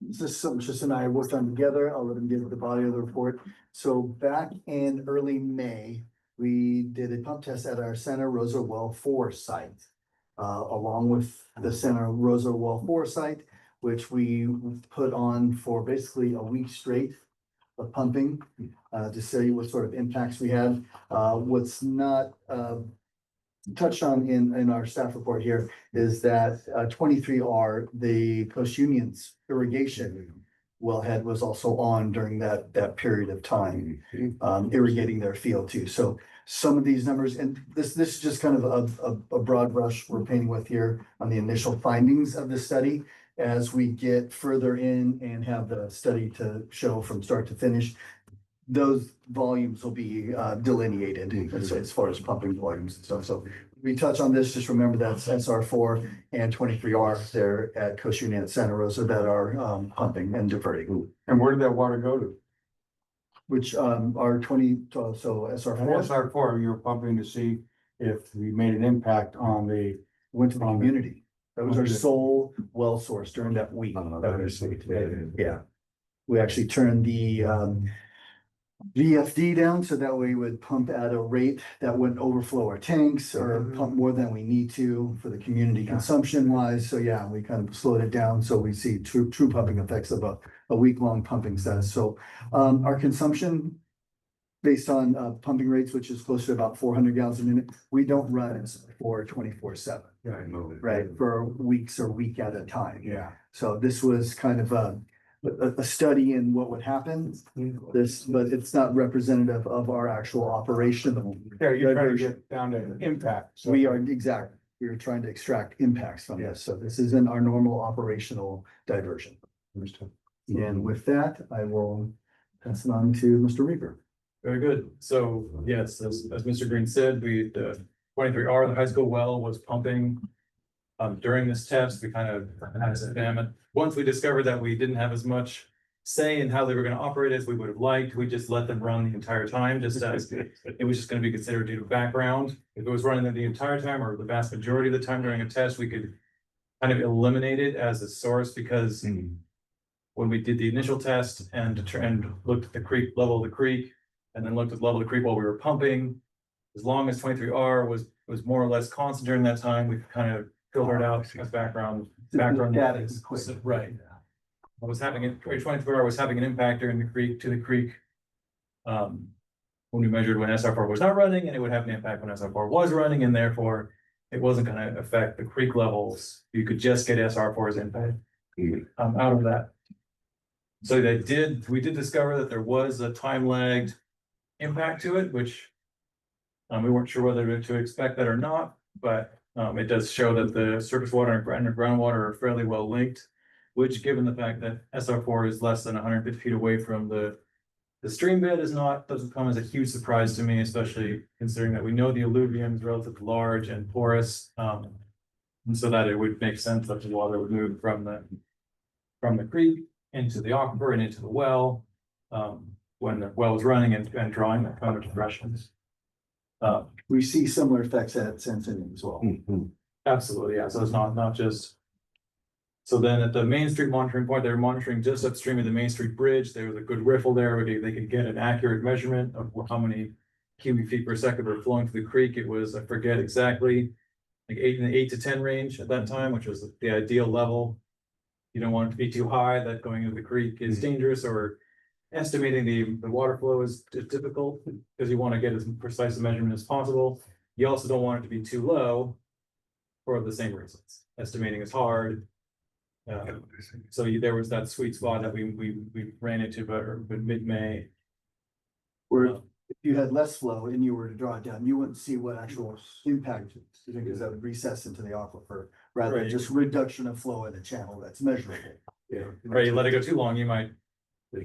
this is something just and I worked on together. I'll let him give the body of the report. So back in early May, we did a pump test at our Santa Rosa Well 4 site. Along with the Santa Rosa Well 4 site, which we put on for basically a week straight of pumping, to see what sort of impacts we had. What's not, touched on in our staff report here is that 23R, the Coast Union's irrigation wellhead was also on during that period of time, irrigating their field too. So some of these numbers, and this is just kind of a broad brush we're painting with here on the initial findings of the study. As we get further in and have the study to show from start to finish, those volumes will be delineated as far as pumping volumes and stuff. So we touch on this, just remember that's SR4 and 23R there at Coast Union at Santa Rosa that are pumping and diverting. And where did that water go to? Which are 20, so SR4 SR4, you were pumping to see if we made an impact on the. went to the community. That was our sole well source during that week. Yeah. We actually turned the VFD down, so that way we would pump at a rate that wouldn't overflow our tanks or pump more than we need to for the community consumption wise. So yeah, we kind of slowed it down, so we see true pumping effects of a week-long pumping status. So our consumption based on pumping rates, which is close to about 400 gallons a minute, we don't run for 24/7. Yeah, I know. Right, for weeks or week at a time. Yeah. So this was kind of a study in what would happen, but it's not representative of our actual operation. Yeah, you're trying to get down to impact. So We are trying to extract impacts from this, so this isn't our normal operational diversion. Understood. And with that, I will pass it on to Mr. Reaper. Very good. So yes, as Mr. Green said, the 23R, the high school well was pumping. During this test, we kind of had to examine. Once we discovered that we didn't have as much say in how they were going to operate as we would have liked, we just let them run the entire time, just as it was just going to be considered due to background. If it was running the entire time or the vast majority of the time during a test, we could kind of eliminate it as a source, because when we did the initial test and looked at the creek, level of the creek, and then looked at the level of the creek while we were pumping, as long as 23R was more or less constant during that time, we kind of filtered out as background. Data is quick. Right. What was happening, 24R was having an impact during the creek. When we measured when SR4 was not running, and it would have an impact when SR4 was running, and therefore it wasn't gonna affect the creek levels. You could just get SR4's impact out of that. So we did discover that there was a time lagged impact to it, which we weren't sure whether to expect that or not, but it does show that the surface water and groundwater are fairly well linked, which, given the fact that SR4 is less than 150 feet away from the stream bed, doesn't come as a huge surprise to me, especially considering that we know the alluvium is relatively large and porous, and so that it would make sense that the water would move from the creek into the aquifer and into the well, when the well is running and drawing that kind of depressions. We see similar effects at Centennial as well. Absolutely, yeah. So it's not just. So then at the Main Street monitoring point, they were monitoring just upstream of the Main Street Bridge. There was a good riffle there where they could get an accurate measurement of how many cubic feet per second were flowing through the creek. It was, I forget exactly, like in the 8 to 10 range at that time, which was the ideal level. You don't want it to be too high that going into the creek is dangerous, or estimating the water flow is difficult because you want to get as precise a measurement as possible. You also don't want it to be too low for the same reasons. Estimating is hard. So there was that sweet spot that we ran into about mid-May. Where if you had less flow and you were to draw it down, you wouldn't see what actual impact, because that would recess into the aquifer rather than Right. just reduction of flow in the channel that's measurable. Yeah. Right, you let it go too long, you might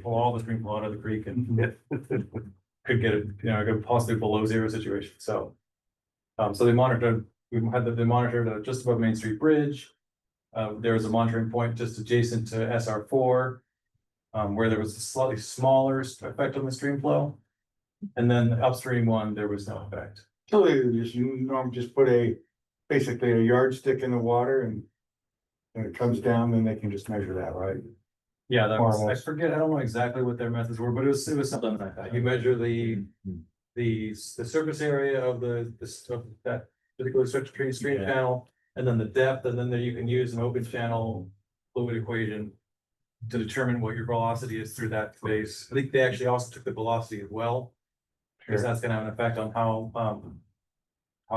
pull all the stream flow out of the creek and could get it, could possibly below zero situation, so. So they monitored, we had they monitored just above Main Street Bridge. There was a monitoring point just adjacent to SR4. Where there was a slightly smaller effect on the stream flow. And then the upstream one, there was no effect. So they just put basically a yardstick in the water and when it comes down, then they can just measure that, right? Yeah, that More was, or I less. forget, I don't know exactly what their methods were, but it was something like that. You measure the surface area of of that particular stream channel, and then the depth, and then there you can use an open channel fluid equation to determine what your velocity is through that space. I think they actually also took the velocity as well, because that's gonna have an effect on how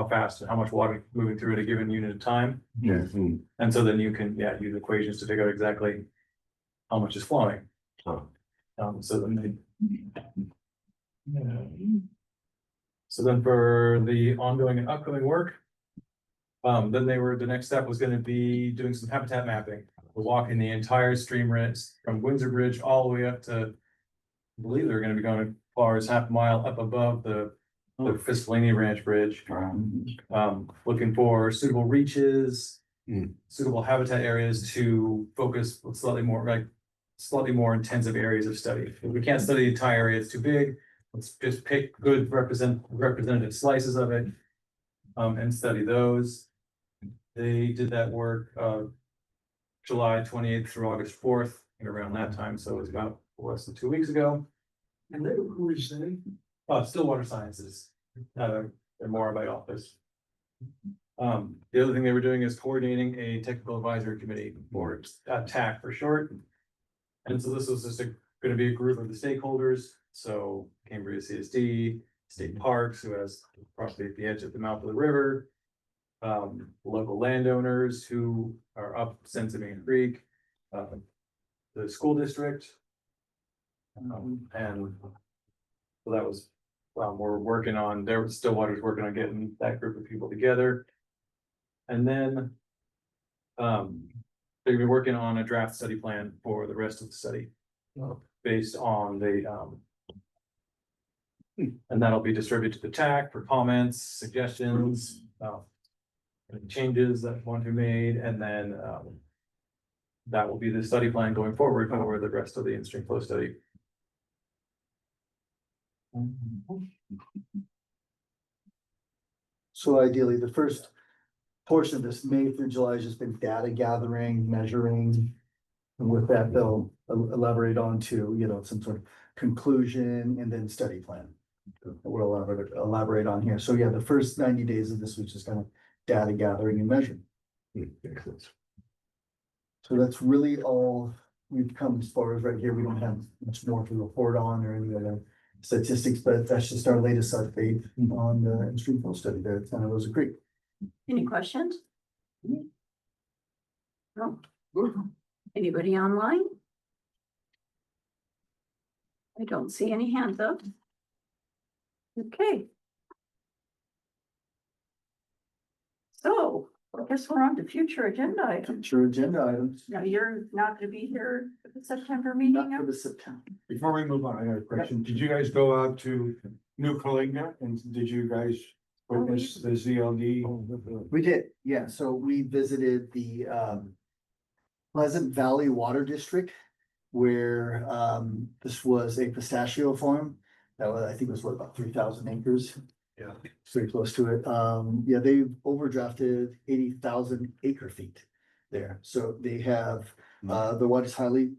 fast and how much water moving through at a given unit of time. Yeah. And so then you can, use equations to figure out exactly how much is flowing. So then so then for the ongoing and upcoming work, then the next step was gonna be doing some habitat mapping. We're walking the entire stream rinse from Windsor Bridge all the way up to, I believe they're gonna be going as far as half a mile up above the Fiskellini Ranch Bridge. Looking for suitable reaches, suitable habitat areas to focus slightly more intensive areas of study. If we can't study the entire area, it's too big. Let's just pick good representative slices of it, and study those. They did that work, July 28th through August 4th, and around that time, so it was about less than 2 weeks ago. And they, who is they? Stillwater Sciences, they're more by office. The other thing they were doing is coordinating a technical advisory committee, or TAC for short. And so this was just gonna be a group of the stakeholders, so Cambria CSD, State Parks, who has property at the edge of the mouth of the river. Local landowners who are up Sensimane Creek, the school district. And so that was, we're working on, Stillwater's working on getting that group of people together. And then, they've been working on a draft study plan for the rest of the study. Based on and that'll be distributed to the TAC for comments, suggestions, any changes that want to be made, and then, that will be the study plan going forward for the rest of the in-stream flow study. So ideally, the first portion of this May through July has just been data gathering, measuring. And with that, they'll elaborate on to, some sort of conclusion and then study plan. We'll elaborate on here. So yeah, the first 90 days of this was just kind of data gathering and measuring. So that's really all we've come as far as right here. We don't have much more to report on or any other statistics, but that's just our latest update on the in-stream flow study there at Santa Rosa Creek. Any questions? No. Anybody online? I don't see any hands up. Okay. So I guess we're on to future agenda items. Future agenda items. Now, you're not gonna be here for the September meeting? Not now? for the September. Before we move on, I got a question. Did you guys go out to New Calinga and did you guys witness the ZLD? We did, yeah. So we visited the Pleasant Valley Water District where this was a pistachio farm. That was, I think it was about 3,000 acres. Yeah. Pretty close to it. Yeah, they overdrafted 80,000 acre feet there. So they have, the water's highly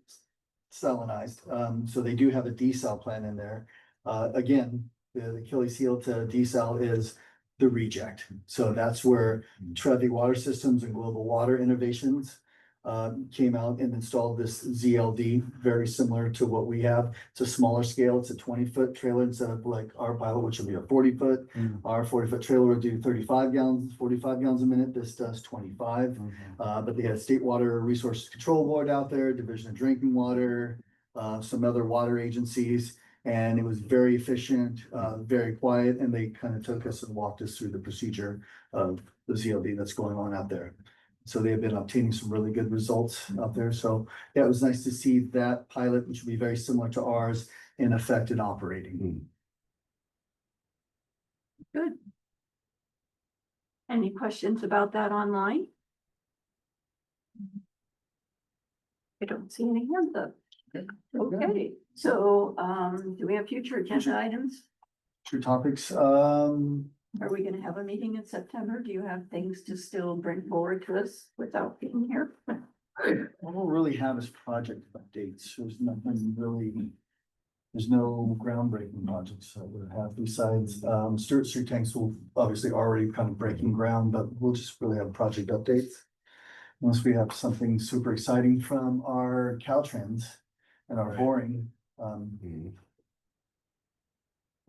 salinized. So they do have a desal plan in there. Again, the Achilles heel to desal is the reject. So that's where Trevi Water Systems and Global Water Innovations came out and installed this ZLD, very similar to what we have. It's a smaller scale. It's a 20-foot trailer instead of like our pilot, which would be a 40-foot. Our 40-foot trailer would do 45 gallons a minute. This does 25. But they had State Water Resources Control Board out there, Division of Drinking Water, some other water agencies. And it was very efficient, very quiet, and they kind of took us and walked us through the procedure of the ZLD that's going on out there. So they have been obtaining some really good results out there. So yeah, it was nice to see that pilot, which will be very similar to ours, in effect and operating. Good. Any questions about that online? I don't see any hands up. Okay, so, do we have future agenda items? True topics. Are we gonna have a meeting in September? Do you have things to still bring forward to us without being here? What we'll really have is project updates. There's nothing really. There's no groundbreaking projects that we'll have besides, Stewart Street tanks will obviously already kind of breaking ground, but we'll just really have project updates. Unless we have something super exciting from our Caltrans and our boring,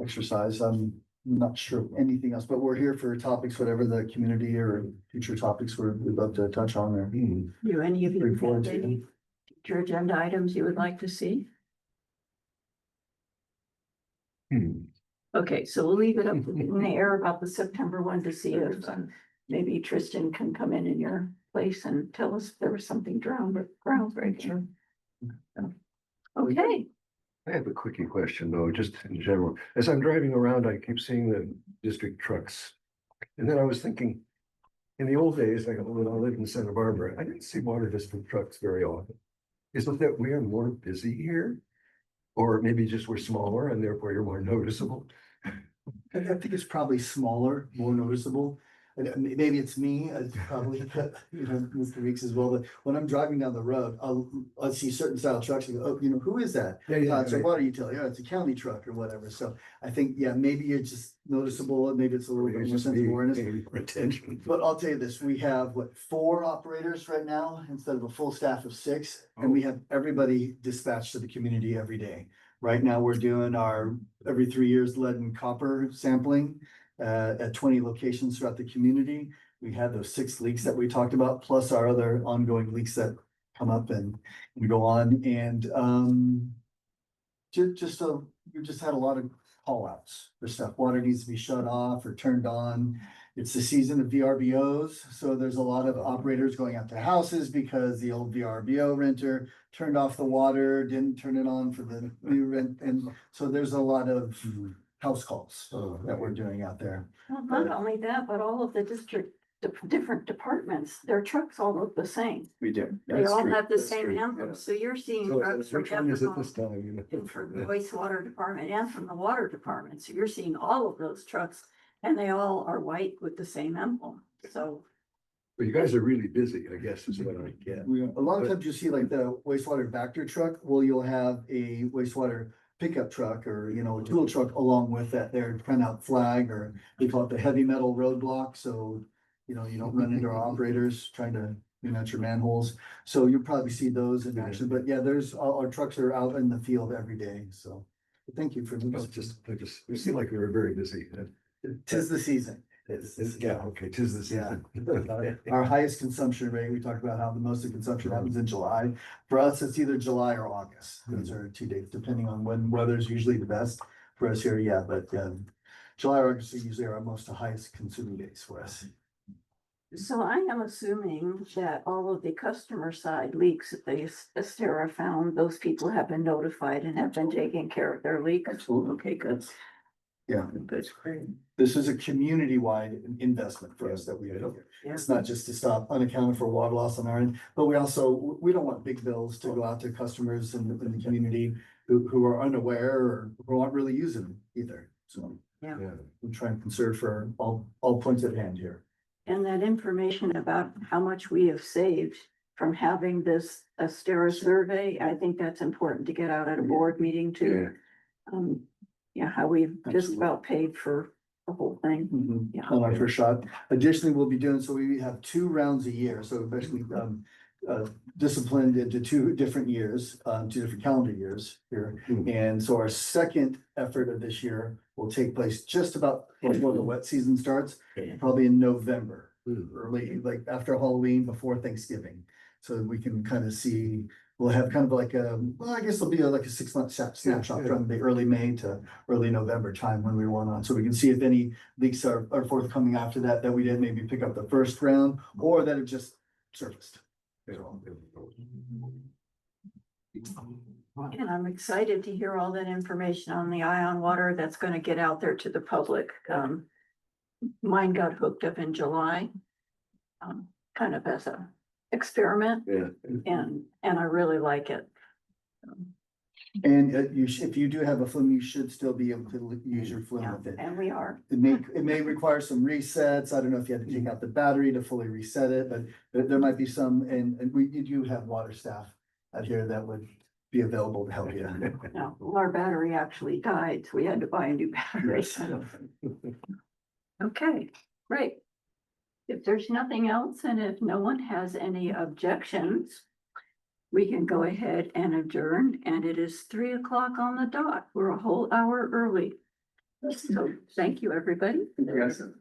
exercise. I'm not sure of anything else, but we're here for topics, whatever the community or future topics we'd love to touch on there. Do any of you Looking forward have to any future agenda items you would like to see? Okay, so we'll leave it up in the air about the September one to see if maybe Tristan can come in your place and tell us if there was something groundbreaking. Okay, I have a quickie question though, just in general. As I'm driving around, I keep seeing the district trucks. And then I was thinking, in the old days, like when I lived in Santa Barbara, I didn't see water district trucks very often. Is it that we are more busy here? Or maybe just we're smaller and therefore you're more noticeable? I think it's probably smaller, more noticeable. Maybe it's me, probably, Mr. Weeks as well, but when I'm driving down the road, I'll see certain style trucks and go, oh, who is that? It's a water utility, it's a county truck or whatever. So I think, yeah, maybe you're just noticeable, maybe it's a little bit more sense of awareness. Attention. But I'll tell you this, we have 4 operators right now instead of a full staff of 6, and we have everybody dispatched to the community every day. Right now, we're doing our every 3 years lead and copper sampling at 20 locations throughout the community. We had those 6 leaks that we talked about, plus our other ongoing leaks that come up and go on. And we just had a lot of call outs for stuff. Water needs to be shut off or turned on. It's the season of VRBOs, so there's a lot of operators going out to houses because the old VRBO renter turned off the water, didn't turn it on for the new rent, and so there's a lot of house calls that we're doing out there. well, not only that, but all of the different departments, their trucks all look the same. We do. They all have the same emblem, so you're seeing trucks from Which one is it this time? and from the wastewater department and from the water department, so you're seeing all of those trucks. And they all are white with the same emblem, so. Well, you guys are really busy, I guess, is what I get. A lot of times you see like the wastewater Vector truck, well, you'll have a wastewater pickup truck or, a tool truck along with that there to print out flag, or we call it the heavy metal roadblock, so, you don't run into our operators trying to clean out your manholes. So you'll probably see those in action, but yeah, our trucks are out in the field every day, so thank you for this. We seem like we were very busy. Tis the season. Yeah, okay, tis the season. Our highest consumption rate, we talked about how the most of consumption happens in July. For us, it's either July or August. Those are 2 dates, depending on when weather's usually the best for us here. Yeah, but July or August are usually our most highest consuming days for us. So I am assuming that all of the customer side leaks that the Estera found, those people have been notified and have been taking care of their leaks. Absolutely. Okay, good. Yeah. Good. Great. This is a community-wide investment for us that we do. It's not just to stop unaccounted for water loss on our end, but we don't want big bills to go out to customers in the community who are unaware or who aren't really using them either. So Yeah. we try and conserve for all points at hand here. And that information about how much we have saved from having this Estera survey, I think that's important to get out at a board meeting too. How we've just about paid for the whole thing. Yeah. On our first shot. Additionally, we'll be doing, so we have 2 rounds a year, so basically disciplined into 2 different years, 2 different calendar years here. And so our second effort of this year will take place just about before the wet season starts, probably in November, early, like after Halloween, before Thanksgiving. So we can kind of see, we'll have kind of like I guess it'll be like a 6-month snapshot from the early May to early November time when we went on. So we can see if any leaks are forthcoming after that we didn't maybe pick up the first round, or that it just surfaced. And I'm excited to hear all that information on the ion water that's gonna get out there to the public. Mine got hooked up in July. Kind of as a experiment Yeah. and I really like it. And if you do have a flume, you should still be able to use your flume Yeah, with it. and we are. It may require some resets. I don't know if you had to take out the battery to fully reset it, but there might be some, and we do have water staff out here that would be available to help you. No, our battery actually died, so we had to buy a new battery. Okay, great. If there's nothing else, and if no one has any objections, we can go ahead and adjourn, and it is 3 o'clock on the dot. We're a whole hour early. So thank you, everybody. Yes.